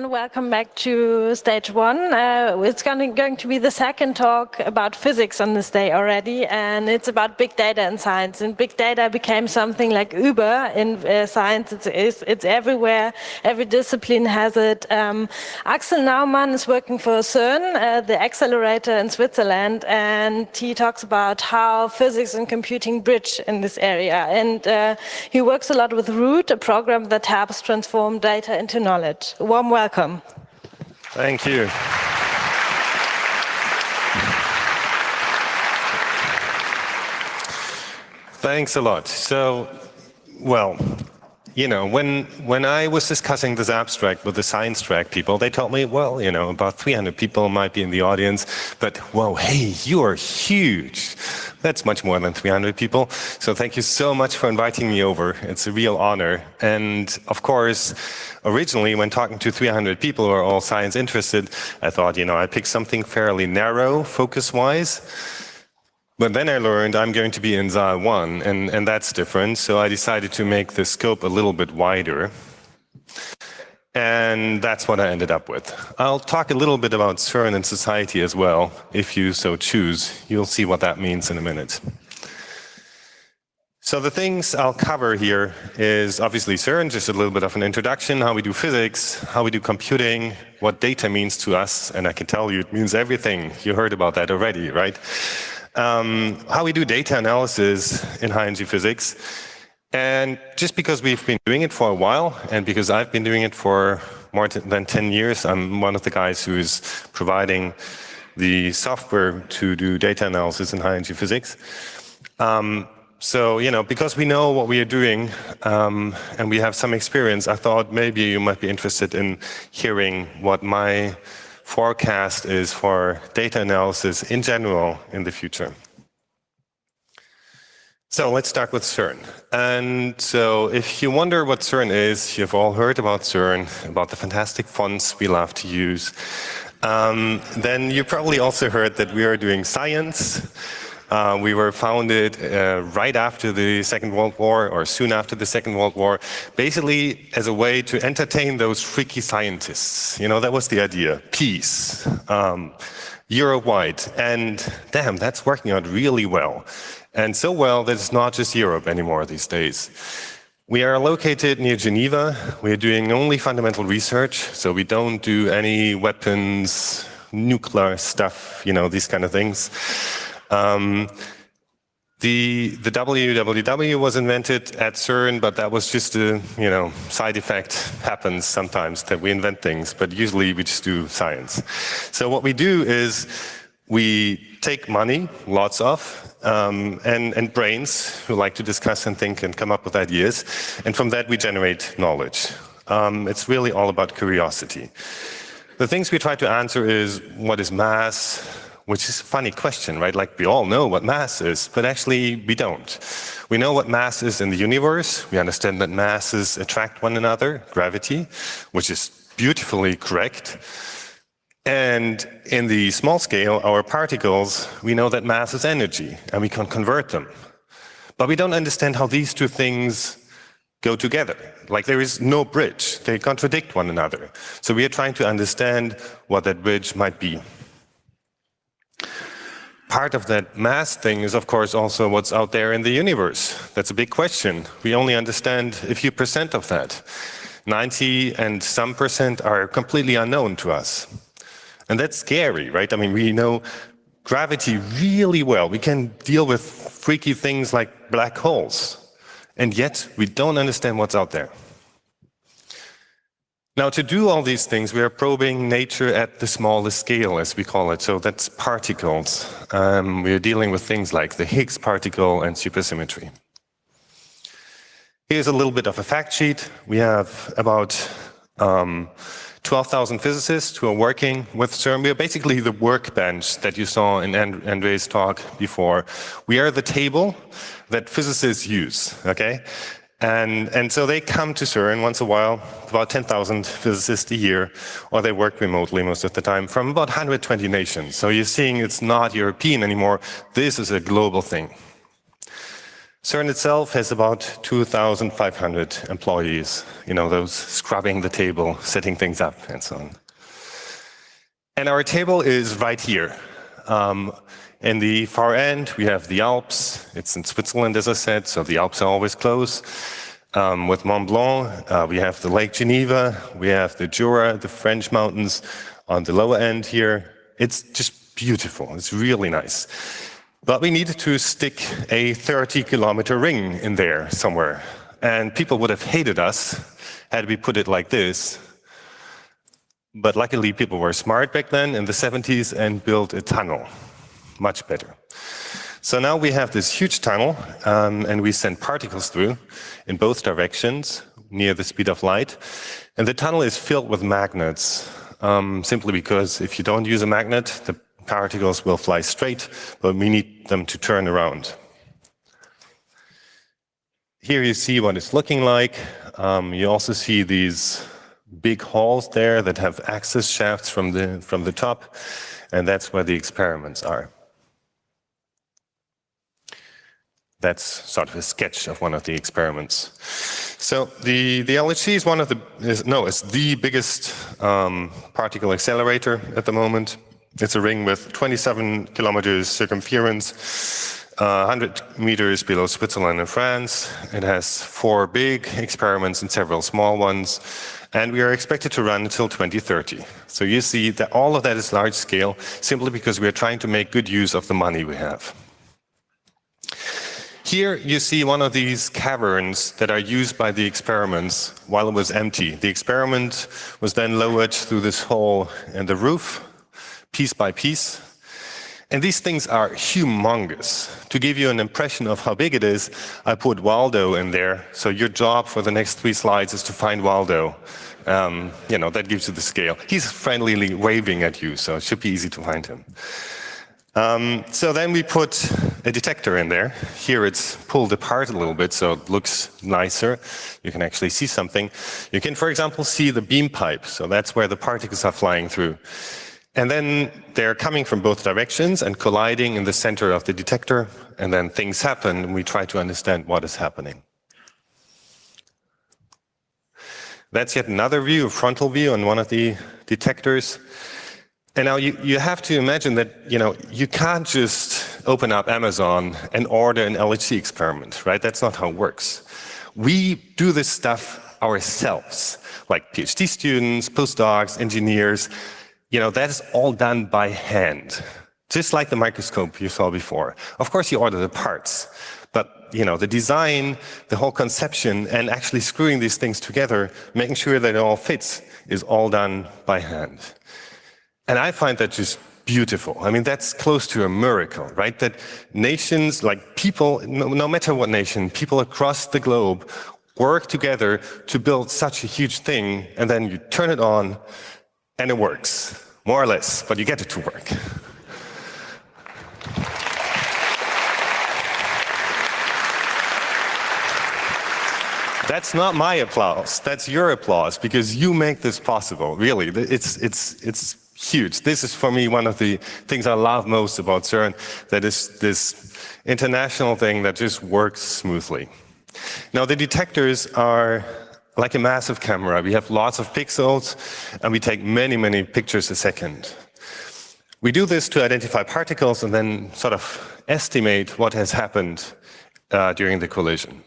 everyone. Welcome back to stage one. It's going to be the second talk about physics on this day already, and it's about big data and science. And big data became something like Uber in science. It's everywhere. Every discipline has it. Axel Naumann is working for CERN, the accelerator in Switzerland, and he talks about how physics and computing bridge in this area. And he works a lot with ROOT, a program that helps transform data into knowledge. A warm welcome. Thank you. Thanks a lot. So, well, you know, when I was discussing this abstract with the science track people, they told me, well, you know, about 300 people might be in the audience, but whoa, hey, you are huge. That's much more than 300 people. So thank you so much for inviting me over. It's a real honor. And of course, originally when talking to 300 people who are all science interested, I thought, you know, I picked something fairly narrow, focus-wise. But then I learned I'm going to be in Saal 1, and that's different. So I decided to make the scope a little bit wider. And that's what I ended up with. I'll talk a little bit about CERN and society as well, if you so choose. You'll see what that means in a minute. So the things I'll cover here is obviously CERN, just a little bit of an introduction, how we do physics, how we do computing, what data means to us, and I can tell you it means everything. You heard about that already, right? How we do data analysis in high-energy physics. And just because we've been doing it for a while, and because I've been doing it for more than 10 years, I'm one of the guys who is providing the software to do data analysis in high-energy physics. So, you know, because we know what we are doing and we have some experience, I thought maybe you might be interested in hearing what my forecast is for data analysis in general in the future. So let's start with CERN. And so if you wonder what CERN is, you've all heard about CERN, about the fantastic fonts we love to use. Then you probably also heard that we are doing science. We were founded right after the Second World War, or soon after the Second World War, basically as a way to entertain those freaky scientists. You know, that was the idea. Peace. Europe-wide. And damn, that's working out really well. And so well that it's not just Europe anymore these days. We are located near Geneva. We are doing only fundamental research, so we don't do any weapons, nuclear stuff, you know, these kind of things. The WWW was invented at CERN, but that was just a, you know, side effect. Happens sometimes that we invent things, but usually we just do science. So what we do is we take money, lots of, and brains who like to discuss and think and come up with ideas, and from that we generate knowledge. It's really all about curiosity. The things we try to answer is, what is mass? Which is a funny question, right? Like, we all know what mass is, but actually we don't. We know what mass is in the universe. We understand that masses attract one another, gravity, which is beautifully correct. And in the small scale, our particles, we know that mass is energy, and we can convert them. But we don't understand how these two things go together. Like, there is no bridge. They contradict one another. So we are trying to understand what that bridge might be. Part of that mass thing is, of course, also what's out there in the universe. That's a big question. We only understand a few percent of that. 90 and some percent are completely unknown to us. And that's scary, right? I mean, we know gravity really well. We can deal with freaky things like black holes. And yet, we don't understand what's out there. Now, to do all these things, we are probing nature at the smallest scale, as we call it. So that's particles. We are dealing with things like the Higgs particle and supersymmetry. Here's a little bit of a fact sheet. We have about 12,000 physicists who are working with CERN. We are basically the workbench that you saw in Andre's talk before. We are the table that physicists use, okay? And so they come to CERN once a while, about 10,000 physicists a year, or they work remotely most of the time, from about 120 nations. So you're seeing it's not European anymore. This is a global thing. CERN itself has about 2,500 employees, those scrubbing the table, setting things up, and so on. And our table is right here. In the far end, we have the Alps. It's in Switzerland, as I said, so the Alps are always close. With Mont Blanc, we have the Lake Geneva, we have the Jura, the French mountains on the lower end here. It's just beautiful, it's really nice. But we needed to stick a 30-kilometer ring in there somewhere. And people would have hated us had we put it like this. But luckily, people were smart back then in the 70s and built a tunnel. Much better. So now we have this huge tunnel, and we send particles through in both directions, near the speed of light. And the tunnel is filled with magnets, simply because if you don't use a magnet, the particles will fly straight, but we need them to turn around. Here you see what it's looking like. You also see these big halls there that have access shafts from the top, and that's where the experiments are. That's sort of a sketch of one of the experiments. So the LHC is is the biggest particle accelerator at the moment. It's a ring with 27 kilometers circumference, 100 meters below Switzerland and France. It has 4 big experiments and several small ones, and we are expected to run until 2030. So you see that all of that is large scale, simply because we are trying to make good use of the money we have. Here you see one of these caverns that are used by the experiments while it was empty. The experiment was then lowered through this hole in the roof, piece by piece. And these things are humongous. To give you an impression of how big it is, I put Waldo in there. So your job for the next 3 slides is to find Waldo. That gives you the scale. He's friendlily waving at you, so it should be easy to find him. So then we put a detector in there. Here it's pulled apart a little bit, so it looks nicer. You can actually see something. You can, for example, see the beam pipe. So that's where the particles are flying through. And then they're coming from both directions and colliding in the center of the detector. And then things happen, and we try to understand what is happening. That's yet another view, a frontal view on one of the detectors. And now you have to imagine that, you can't just open up Amazon and order an LHC experiment, right? That's not how it works. We do this stuff ourselves, like PhD students, postdocs, engineers. That is all done by hand, just like the microscope you saw before. Of course, you order the parts, but the design, the whole conception, and actually screwing these things together, making sure that it all fits, is all done by hand. And I find that just beautiful. I mean, that's close to a miracle, right? That nations, like people, no matter what nation, people across the globe work together to build such a huge thing, and then you turn it on, and it works, more or less, but you get it to work. That's not my applause, that's your applause, because you make this possible, really. It's huge. This is, for me, one of the things I love most about CERN, that is this international thing that just works smoothly. Now, the detectors are like a massive camera. We have lots of pixels, and we take many, many pictures a second. We do this to identify particles and then sort of estimate what has happened during the collision.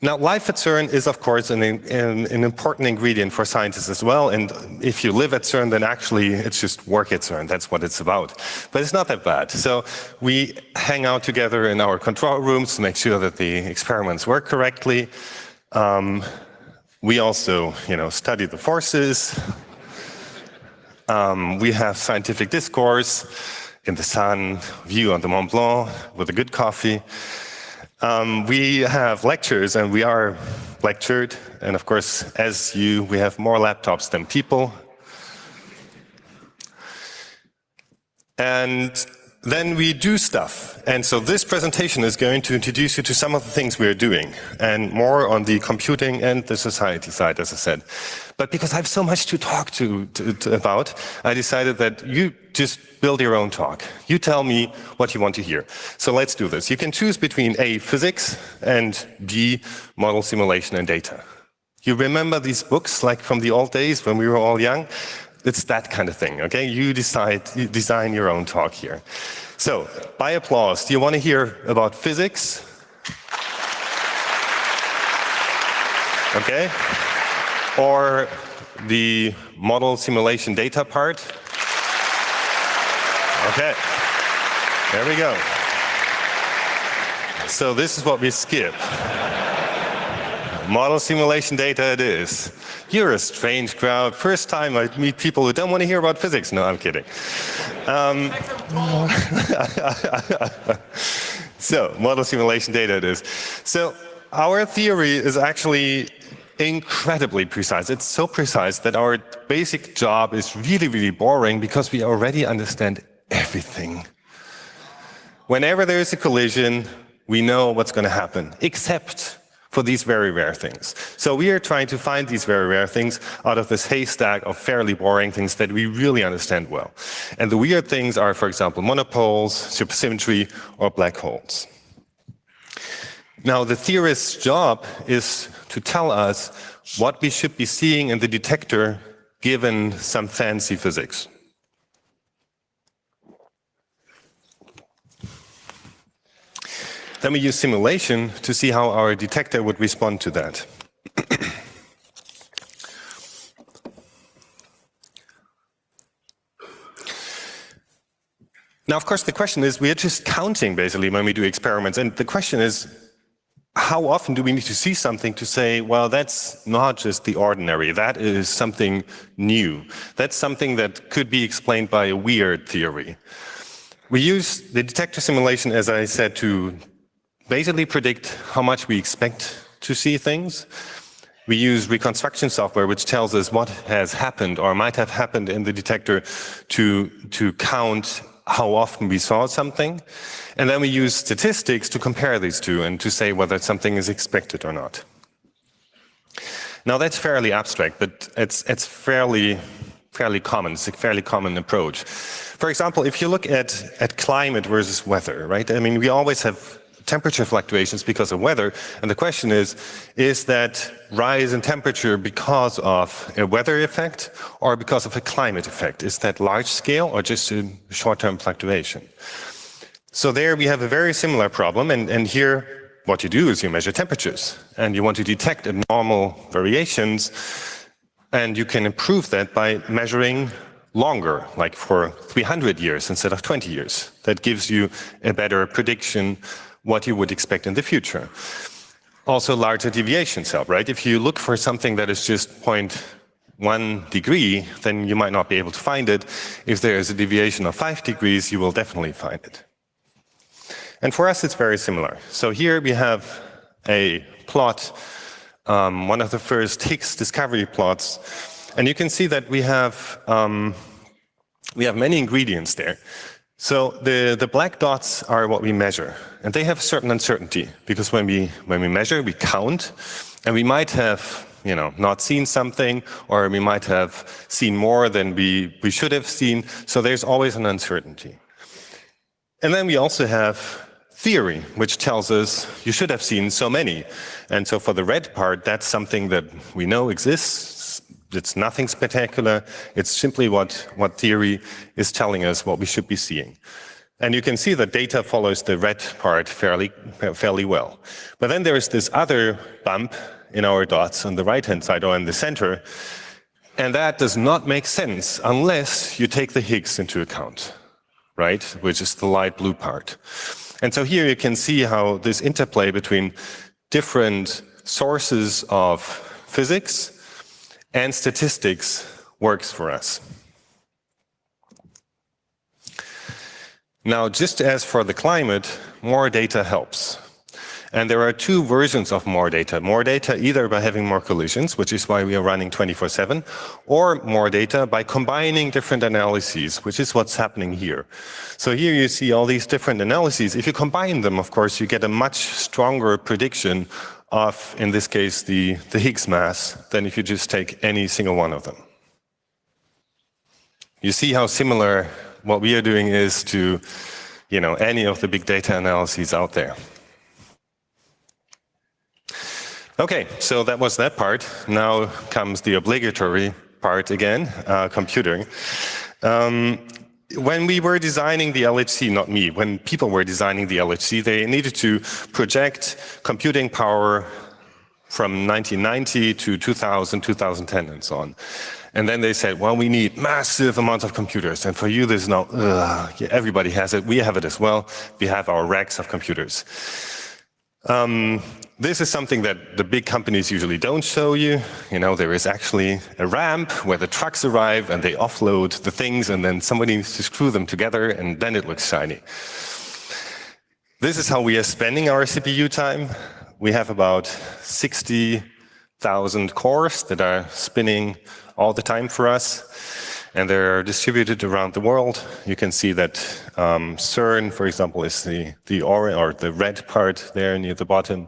Now, life at CERN is, of course, an important ingredient for scientists as well. And if you live at CERN, then actually it's just work at CERN. That's what it's about. But it's not that bad. So we hang out together in our control rooms to make sure that the experiments work correctly. We also, study the forces. We have scientific discourse in the sun, view on the Mont Blanc with a good coffee. We have lectures, and we are lectured. And of course, we have more laptops than people. And then we do stuff. And so this presentation is going to introduce you to some of the things we're doing, and more on the computing and the society side, as I said. But because I have so much to talk about, I decided that you just build your own talk. You tell me what you want to hear. So let's do this. You can choose between A, physics, and B, model simulation and data. You remember these books, like from the old days when we were all young? It's that kind of thing, okay? You design your own talk here. So, by applause, do you want to hear about physics? Okay? Or the model simulation data part? Okay. There we go. So this is what we skip. Model simulation data it is. You're a strange crowd. First time I meet people who don't want to hear about physics. No, I'm kidding. So, model simulation data it is. So, our theory is actually incredibly precise. It's so precise that our basic job is really, really boring because we already understand everything. Whenever there is a collision, we know what's going to happen, except for these very rare things. So we are trying to find these very rare things out of this haystack of fairly boring things that we really understand well. And the weird things are, for example, monopoles, supersymmetry, or black holes. Now, the theorist's job is to tell us what we should be seeing in the detector given some fancy physics. Then we use simulation to see how our detector would respond to that. Now, of course, the question is, we are just counting, basically, when we do experiments. And the question is, how often do we need to see something to say, well, that's not just the ordinary, that is something new. That's something that could be explained by a weird theory. We use the detector simulation, as I said, to basically predict how much we expect to see things. We use reconstruction software, which tells us what has happened or might have happened in the detector to count how often we saw something. And then we use statistics to compare these two and to say whether something is expected or not. Now that's fairly abstract, but it's fairly common. It's a fairly common approach. For example, if you look at climate versus weather, right? I mean, we always have temperature fluctuations because of weather, and the question is that rise in temperature because of a weather effect or because of a climate effect? Is that large scale or just a short-term fluctuation? So there we have a very similar problem, and here what you do is you measure temperatures, and you want to detect abnormal variations, and you can improve that by measuring longer, like for 300 years instead of 20 years. That gives you a better prediction what you would expect in the future. Also, larger deviations help, right? If you look for something that is just 0.1 degree, then you might not be able to find it. If there is a deviation of 5 degrees, you will definitely find it. And for us, it's very similar. So here we have a plot, one of the first Higgs discovery plots, and you can see that we have many ingredients there. So the black dots are what we measure, and they have a certain uncertainty because when we measure, we count, and we might have not seen something, or we might have seen more than we should have seen. So there's always an uncertainty. And then we also have theory, which tells us you should have seen so many. And so for the red part, that's something that we know exists. It's nothing spectacular. It's simply what theory is telling us what we should be seeing. And you can see that data follows the red part fairly well. But then there is this other bump in our dots on the right-hand side or in the center, and that does not make sense unless you take the Higgs into account, right? Which is the light blue part. And so here you can see how this interplay between different sources of physics and statistics works for us. Now, just as for the climate, more data helps. And there are two versions of more data. More data either by having more collisions, which is why we are running 24/7, or more data by combining different analyses, which is what's happening here. So here you see all these different analyses. If you combine them, of course, you get a much stronger prediction of, in this case, the Higgs mass than if you just take any single one of them. You see how similar what we are doing is to, any of the big data analyses out there. Okay, so that was that part. Now comes the obligatory part again, computing. When we were designing the LHC, not me, when people were designing the LHC, they needed to project computing power from 1990 to 2000, 2010, and so on. And then they said, well, we need massive amounts of computers. And for you, there's no, everybody has it. We have it as well. We have our racks of computers. This is something that the big companies usually don't show you. There is actually a ramp where the trucks arrive and they offload the things, and then somebody needs to screw them together, and then it looks shiny. This is how we are spending our CPU time. We have about 60,000 cores that are spinning all the time for us, and they're distributed around the world. You can see that CERN, for example, is the orange or the red part there near the bottom.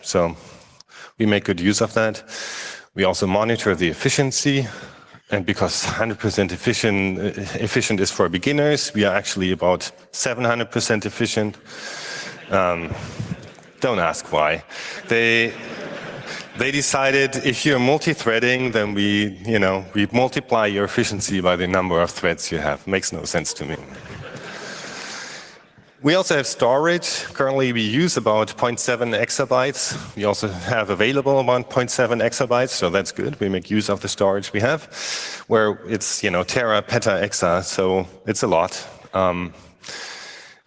So we make good use of that. We also monitor the efficiency, and because 100% efficient is for beginners, we are actually about 700% efficient. Don't ask why. They decided if you're multi-threading, then we multiply your efficiency by the number of threads you have. Makes no sense to me. We also have storage. Currently, we use about 0.7 exabytes. We also have available about 0.7 exabytes, so that's good. We make use of the storage we have, where it's tera, peta, exa, so it's a lot.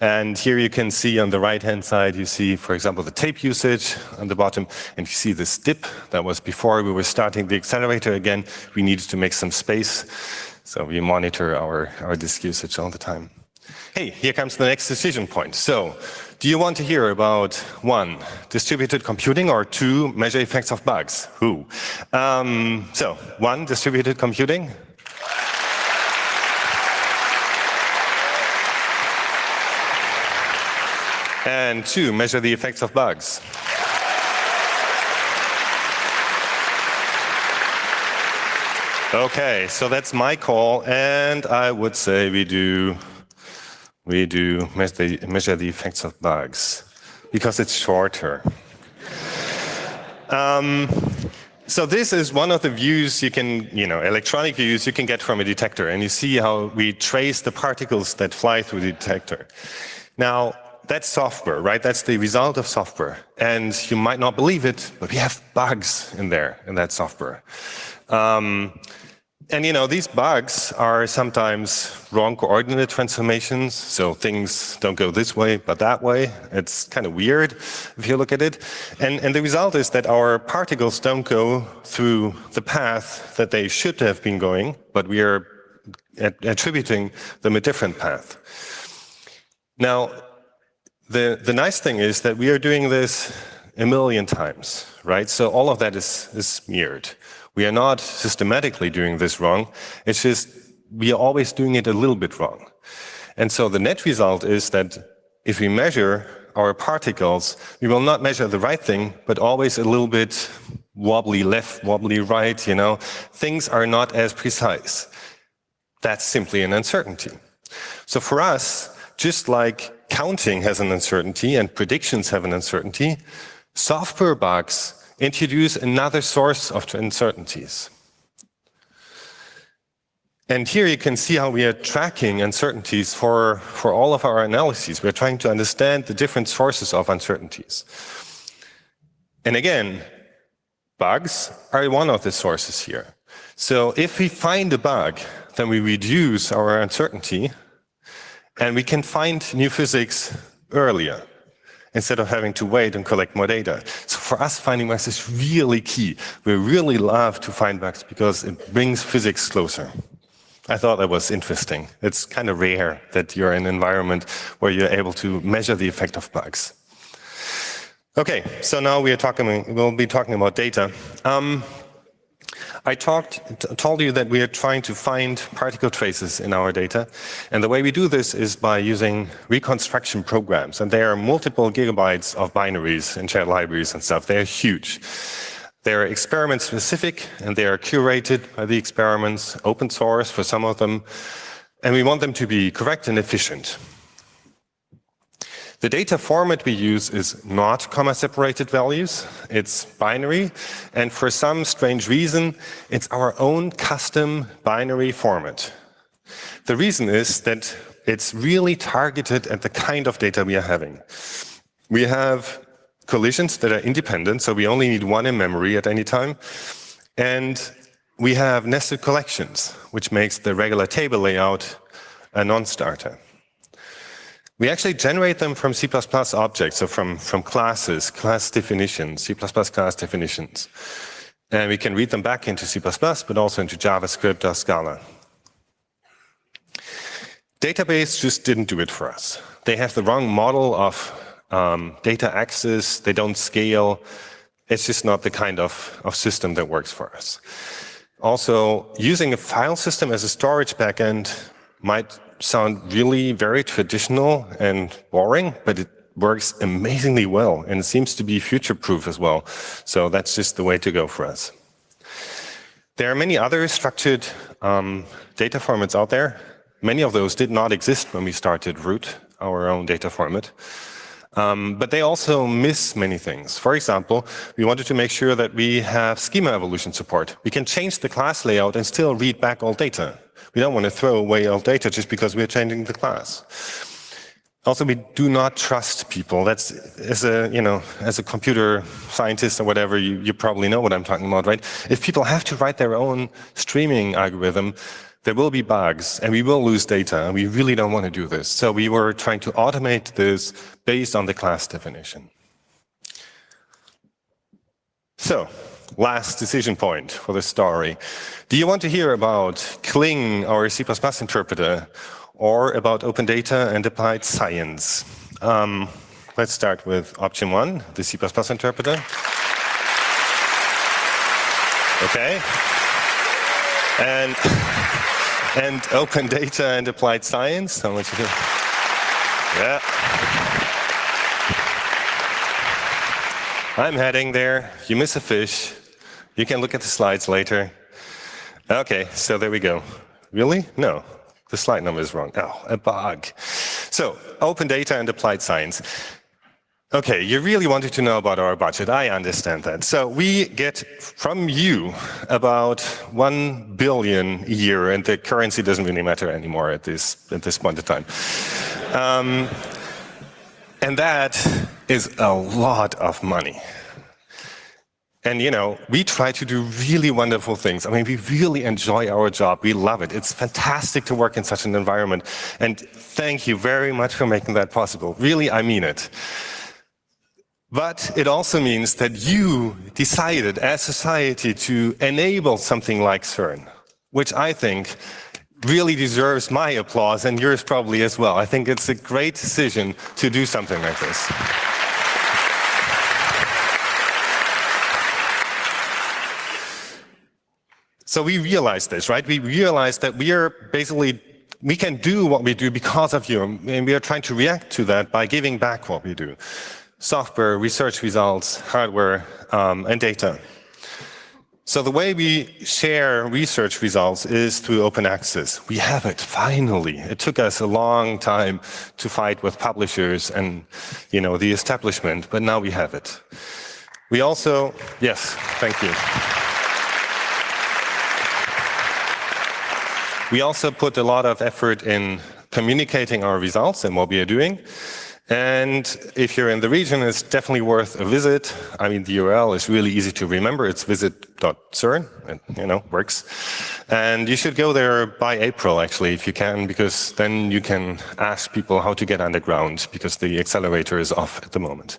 And here you can see on the right-hand side, you see, for example, the tape usage on the bottom, and you see this dip. That was before we were starting the accelerator again. We needed to make some space, so we monitor our disk usage all the time. Hey, here comes the next decision point. So, do you want to hear about 1, distributed computing, or 2, measure effects of bugs? Who? 1, distributed computing. And 2, measure the effects of bugs. Okay, so that's my call, and I would say we do measure the effects of bugs because it's shorter. So this is one of the views you can, electronic views you can get from a detector, and you see how we trace the particles that fly through the detector. Now, that's software, right? That's the result of software. And you might not believe it, but we have bugs in there, in that software. And these bugs are sometimes wrong coordinate transformations, so things don't go this way but that way. It's kind of weird if you look at it. And the result is that our particles don't go through the path that they should have been going, but we are attributing them a different path. Now, the nice thing is that we are doing this a million times, right? So all of that is smeared. We are not systematically doing this wrong. It's just we are always doing it a little bit wrong. And so the net result is that if we measure our particles, we will not measure the right thing, but always a little bit wobbly left, wobbly right, Things are not as precise. That's simply an uncertainty. So for us, just like counting has an uncertainty and predictions have an uncertainty, software bugs introduce another source of uncertainties. And here you can see how we are tracking uncertainties for all of our analyses. We're trying to understand the different sources of uncertainties. And again, bugs are one of the sources here. So if we find a bug, then we reduce our uncertainty, and we can find new physics earlier, instead of having to wait and collect more data. So for us, finding bugs is really key. We really love to find bugs because it brings physics closer. I thought that was interesting. It's kind of rare that you're in an environment where you're able to measure the effect of bugs. Okay, so now we'll be talking about data. I told you that we are trying to find particle traces in our data, and the way we do this is by using reconstruction programs, and there are multiple gigabytes of binaries in shared libraries and stuff. They're huge. They're experiment specific, and they are curated by the experiments, open source for some of them, and we want them to be correct and efficient. The data format we use is not comma-separated values, it's binary, and for some strange reason, it's our own custom binary format. The reason is that it's really targeted at the kind of data we are having. We have collisions that are independent, so we only need one in memory at any time, and we have nested collections, which makes the regular table layout a non-starter. We actually generate them from C++ objects, so from classes, class definitions, C++ class definitions. And we can read them back into C++, but also into JavaScript or Scala. Database just didn't do it for us. They have the wrong model of data access, they don't scale. It's just not the kind of system that works for us. Also, using a file system as a storage backend might sound really very traditional and boring, but it works amazingly well and it seems to be future-proof as well. So that's just the way to go for us. There are many other structured data formats out there. Many of those did not exist when we started Root, our own data format. But they also miss many things. For example, we wanted to make sure that we have schema evolution support. We can change the class layout and still read back all data. We don't want to throw away all data just because we're changing the class. Also, we do not trust people. That's, as a computer scientist or whatever, you probably know what I'm talking about, right? If people have to write their own streaming algorithm, there will be bugs and we will lose data, and we really don't want to do this. So we were trying to automate this based on the class definition. So, last decision point for the story. Do you want to hear about Cling, our C++ interpreter, or about open data and applied science? Let's start with option 1, the C++ interpreter. Okay. And open data and applied science. How much you do? Yeah. I'm heading there. You miss a fish. You can look at the slides later. Okay, so there we go. Really? No, the slide number is wrong. Oh, a bug. So, open data and applied science. Okay, you really wanted to know about our budget. I understand that. So we get from you about 1 billion a year, and the currency doesn't really matter anymore at this point in time. And that is a lot of money. And we try to do really wonderful things. I mean, we really enjoy our job. We love it. It's fantastic to work in such an environment. And thank you very much for making that possible. Really, I mean it. But it also means that you decided as society to enable something like CERN, which I think really deserves my applause and yours probably as well. I think it's a great decision to do something like this. So we realized this, right? We realized that we can do what we do because of you, and we are trying to react to that by giving back what we do. Software, research results, hardware, and data. So the way we share research results is through open access. We have it, finally. It took us a long time to fight with publishers and, the establishment, but now we have it. We also, yes, thank you. We also put a lot of effort in communicating our results and what we are doing. And if you're in the region, it's definitely worth a visit. I mean, the URL is really easy to remember. It's visit.cern, it works. And you should go there by April, actually, if you can, because then you can ask people how to get underground, because the accelerator is off at the moment.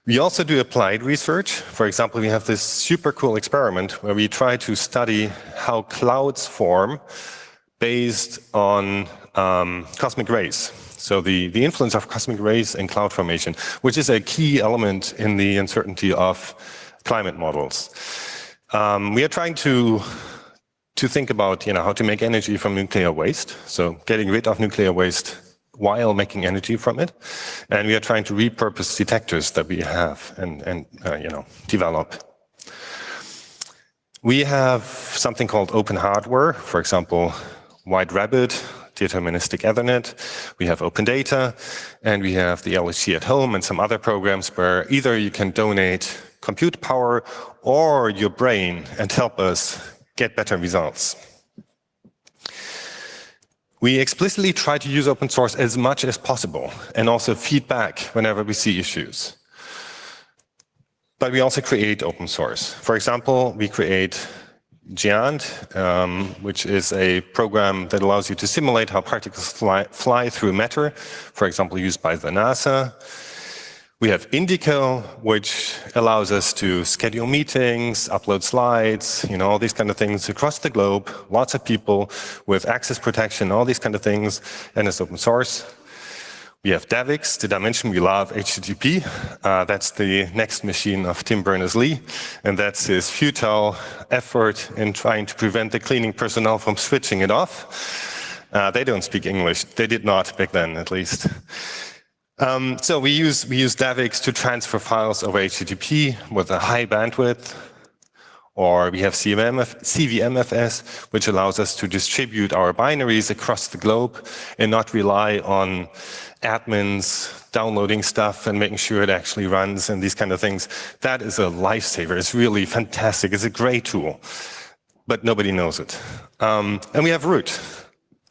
We also do applied research. For example, we have this super cool experiment where we try to study how clouds form based on cosmic rays. So the influence of cosmic rays in cloud formation, which is a key element in the uncertainty of climate models. We are trying to think about how to make energy from nuclear waste, so getting rid of nuclear waste while making energy from it. And we are trying to repurpose detectors that we have and develop. We have something called open hardware, for example, White Rabbit, deterministic Ethernet. We have open data, and we have the LHC at home and some other programs where either you can donate compute power or your brain and help us get better results. We explicitly try to use open source as much as possible and also feedback whenever we see issues. But we also create open source. For example, we create Giant, which is a program that allows you to simulate how particles fly through matter, for example, used by the NASA. We have Indico, which allows us to schedule meetings, upload slides, all these kind of things across the globe. Lots of people with access protection, all these kind of things, and it's open source. We have Davix. Did I mention we love HTTP? That's the next machine of Tim Berners-Lee, and that's his futile effort in trying to prevent the cleaning personnel from switching it off. They don't speak English. They did not back then, at least. So we use Davix to transfer files over HTTP with a high bandwidth, or we have CVMFS, which allows us to distribute our binaries across the globe and not rely on admins downloading stuff and making sure it actually runs and these kind of things. That is a lifesaver. It's really fantastic. It's a great tool, but nobody knows it. And we have ROOT,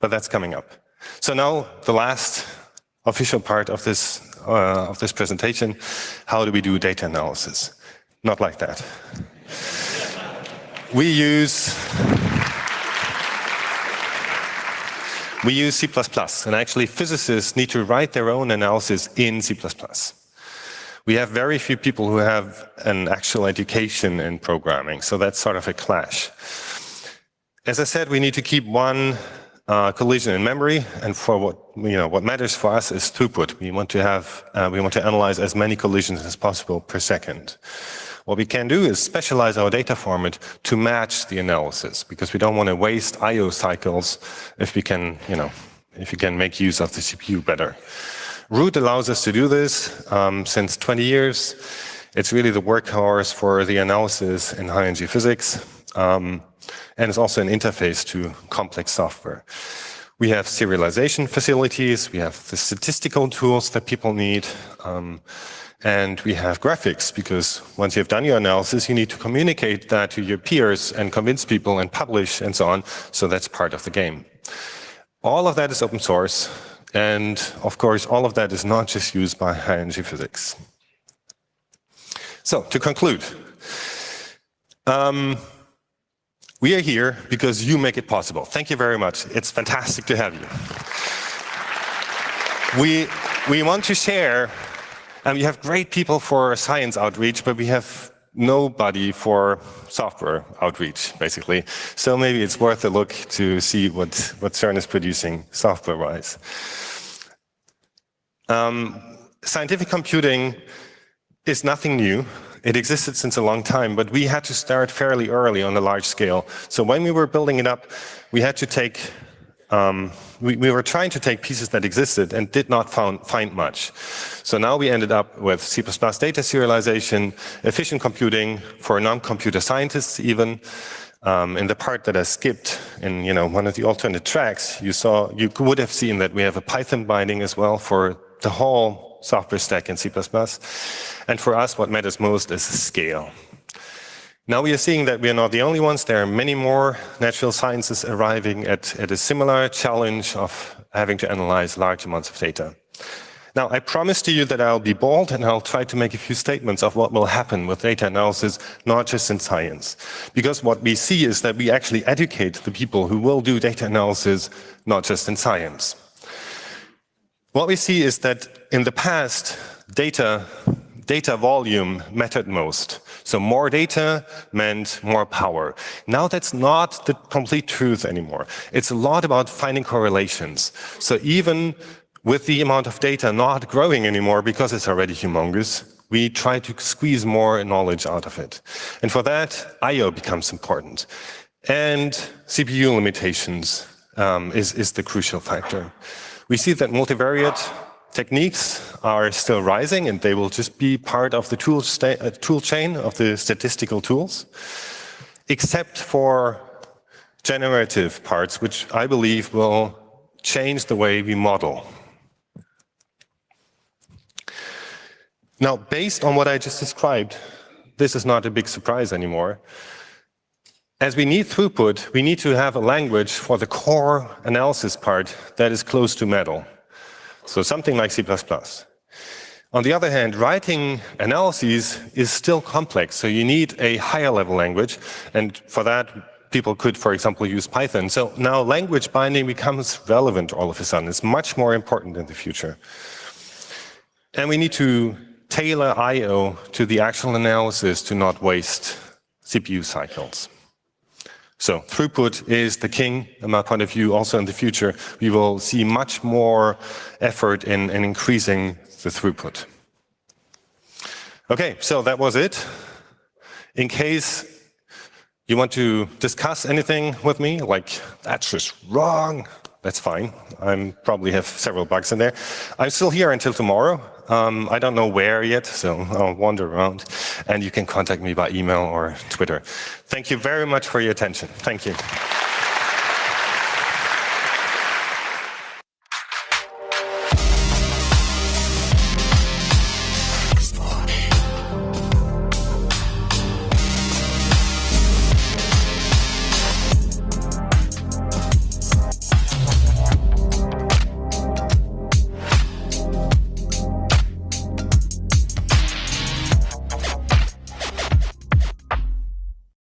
but that's coming up. So now the last official part of this presentation, how do we do data analysis? Not like that. We use C++, and actually physicists need to write their own analysis in C++. We have very few people who have an actual education in programming, so that's sort of a clash. As I said, we need to keep one collision in memory, and for what matters for us is throughput. We want to analyze as many collisions as possible per second. What we can do is specialize our data format to match the analysis, because we don't want to waste I/O cycles if we can make use of the CPU better. ROOT allows us to do this since 20 years. It's really the workhorse for the analysis in high-energy physics. And it's also an interface to complex software. We have serialization facilities, we have the statistical tools that people need, and we have graphics, because once you've done your analysis, you need to communicate that to your peers and convince people and publish and so on, so that's part of the game. All of that is open source, and of course, all of that is not just used by high-energy physics. So, to conclude, we are here because you make it possible. Thank you very much. It's fantastic to have you. We want to share, and we have great people for science outreach, but we have nobody for software outreach, basically. So maybe it's worth a look to see what CERN is producing software-wise. Scientific computing is nothing new. It existed since a long time, but we had to start fairly early on a large scale. So when we were building it up, we had to take, we were trying to take pieces that existed and did not find much. So now we ended up with C++ data serialization, efficient computing for non-computer scientists even. In the part that I skipped in one of the alternate tracks, you would have seen that we have a Python binding as well for the whole software stack in C++. And for us, what matters most is scale. Now we are seeing that we are not the only ones. There are many more natural sciences arriving at a similar challenge of having to analyze large amounts of data. Now, I promise to you that I'll be bold and I'll try to make a few statements of what will happen with data analysis, not just in science. Because what we see is that we actually educate the people who will do data analysis, not just in science. What we see is that in the past, data data volume mattered most. So more data meant more power. Now that's not the complete truth anymore. It's a lot about finding correlations. So even with the amount of data not growing anymore because it's already humongous, we try to squeeze more knowledge out of it. And for that, I/O becomes important. And CPU limitations is the crucial factor. We see that multivariate techniques are still rising, and they will just be part of the tool chain of the statistical tools, except for generative parts, which I believe will change the way we model. Now, based on what I just described, this is not a big surprise anymore. As we need throughput, we need to have a language for the core analysis part that is close to metal. So something like C++. On the other hand, writing analyses is still complex, so you need a higher level language, and for that, people could, for example, use Python. So now language binding becomes relevant all of a sudden. It's much more important in the future. And we need to tailor I/O to the actual analysis to not waste CPU cycles. So throughput is the king, in my point of view. Also in the future, we will see much more effort in increasing the throughput. Okay, so that was it. In case you want to discuss anything with me, like, that's just wrong, that's fine. I probably have several bugs in there. I'm still here until tomorrow. I don't know where yet, so I'll wander around. And you can contact me by email or Twitter. Thank you very much for your attention. Thank you.